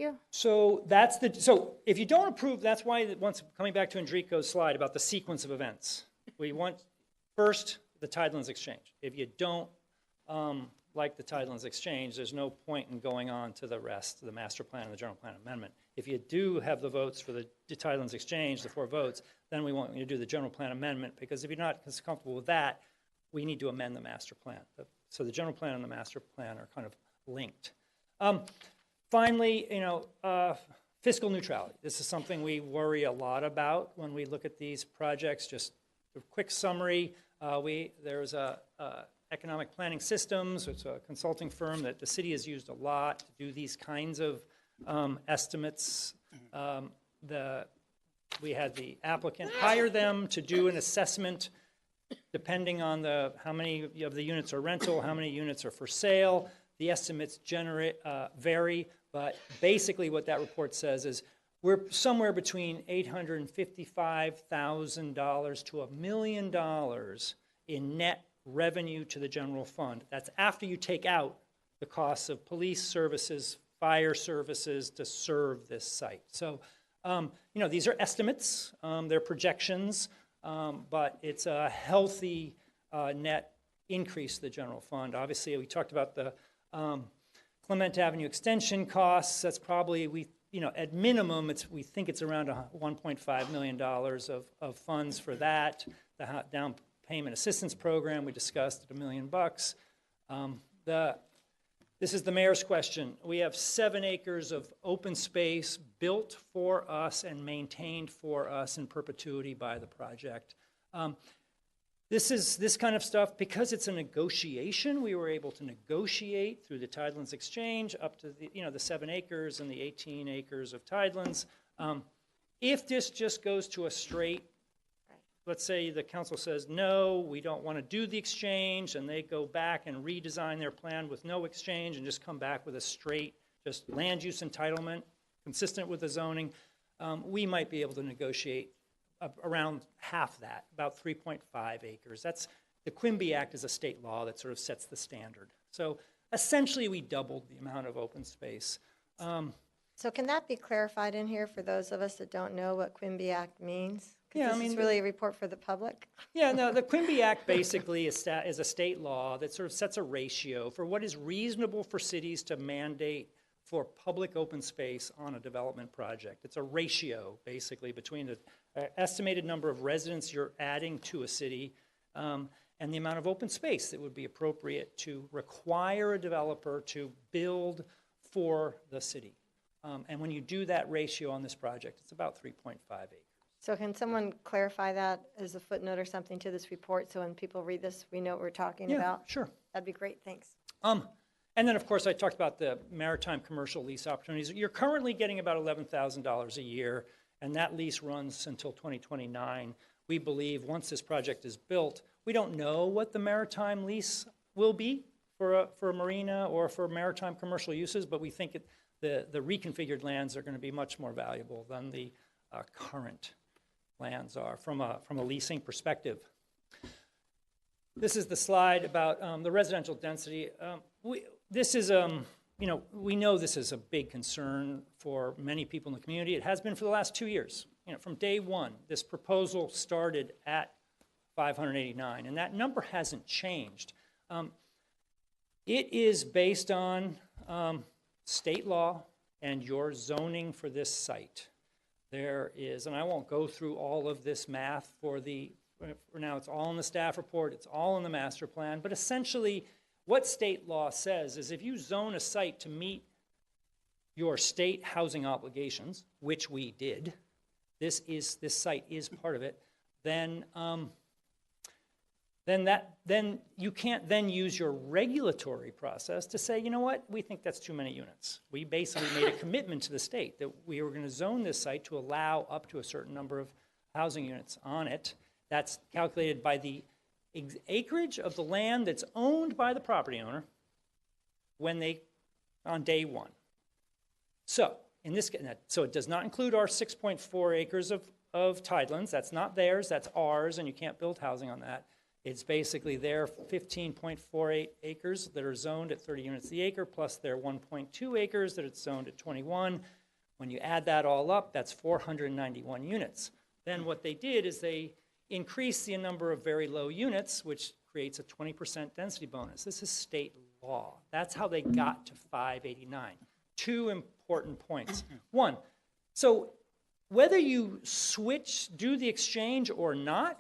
you? So so if you don't approve, that's why, once coming back to Enrico's slide about the sequence of events, we want first the Tidelands Exchange. If you don't like the Tidelands Exchange, there's no point in going on to the rest, the master plan and the general plan amendment. If you do have the votes for the Tidelands Exchange, the 4 votes, then we want you to do the general plan amendment, because if you're not comfortable with that, we need to amend the master plan. So the general plan and the master plan are kind of linked. Finally, fiscal neutrality. This is something we worry a lot about when we look at these projects. Just a quick summary. There's Economic Planning Systems. It's a consulting firm that the city has used a lot to do these kinds of estimates. We had the applicant hire them to do an assessment depending on how many of the units are rental, how many units are for sale. The estimates vary, but basically what that report says is we're somewhere between $855,000 to $1 million in net revenue to the general fund. That's after you take out the costs of police services, fire services to serve this site. So, these are estimates, they're projections, but it's a healthy net increase to the general fund. Obviously, we talked about the Clement Avenue extension costs. That's probably, at minimum, we think it's around $1.5 million of funds for that. The down payment assistance program we discussed at $1 million. This is the mayor's question. We have 7 acres of open space built for us and maintained for us in perpetuity by the project. This kind of stuff, because it's a negotiation, we were able to negotiate through the Tidelands Exchange up to the 7 acres and the 18 acres of Tidelands. If this just goes to a straight, let's say the council says, no, we don't want to do the exchange, and they go back and redesign their plan with no exchange and just come back with a straight, just land use entitlement consistent with the zoning, we might be able to negotiate around half that, about 3.5 acres. The Quimby Act is a state law that sort of sets the standard. So essentially we doubled the amount of open space. So can that be clarified in here for those of us that don't know what Quimby Act means? Yeah, this is really a report for the public. Yeah, no, the Quimby Act basically is a state law that sort of sets a ratio for what is reasonable for cities to mandate for public open space on a development project. It's a ratio, basically, between the estimated number of residents you're adding to a city and the amount of open space that would be appropriate to require a developer to build for the city. And when you do that ratio on this project, it's about 3.5 acres. So can someone clarify that as a footnote or something to this report, so when people read this, we know what we're talking about? Yeah, sure. That'd be great, thanks. And then, of course, I talked about the maritime commercial lease opportunities. You're currently getting about $11,000 a year, and that lease runs until 2029. We believe once this project is built, we don't know what the maritime lease will be for a marina or for maritime commercial uses, but we think the reconfigured lands are going to be much more valuable than the current lands are from a leasing perspective. This is the slide about the residential density. We know this is a big concern for many people in the community. It has been for the last 2 years. From day one, this proposal started at 589, and that number hasn't changed. It is based on state law and your zoning for this site. There is, and I won't go through all of this math for now, it's all in the staff report, it's all in the master plan, but essentially what state law says is if you zone a site to meet your state housing obligations, which we did, this site is part of it, then you can't then use your regulatory process to say, you know what, we think that's too many units. We basically made a commitment to the state that we were going to zone this site to allow up to a certain number of housing units on it. That's calculated by the acreage of the land that's owned by the property owner on day one. So it does not include our 6.4 acres of Tidelands. That's not theirs, that's ours, and you can't build housing on that. It's basically their 15.48 acres that are zoned at 30 units the acre, plus their 1.2 acres that it's zoned at 21. When you add that all up, that's 491 units. Then what they did is they increased the number of very low units, which creates a 20% density bonus. This is state law. That's how they got to 589. Two important points. One, so whether you do the exchange or not,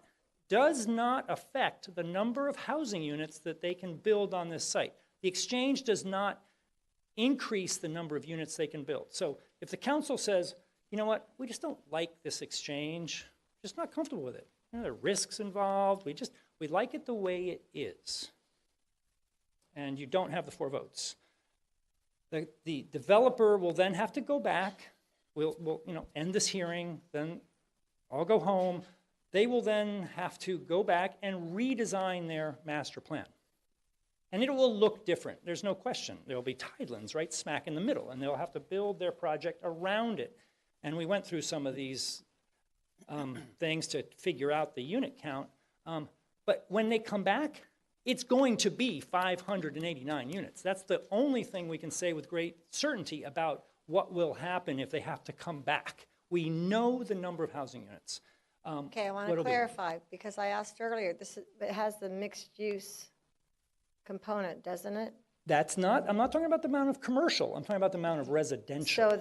does not affect the number of housing units that they can build on this site. The exchange does not increase the number of units they can build. So if the council says, you know what, we just don't like this exchange, just not comfortable with it. You know, there are risks involved. We like it the way it is. And you don't have the 4 votes. The developer will then have to go back. We'll end this hearing, then I'll go home. They will then have to go back and redesign their master plan. And it will look different, there's no question. There will be tidelands right smack in the middle, and they'll have to build their project around it. And we went through some of these things to figure out the unit count. But when they come back, it's going to be 589 units. That's the only thing we can say with great certainty about what will happen if they have to come back. We know the number of housing units. Okay, I want to clarify, because I asked earlier, it has the mixed-use component, doesn't it? I'm not talking about the amount of commercial, I'm talking about the amount of residential. So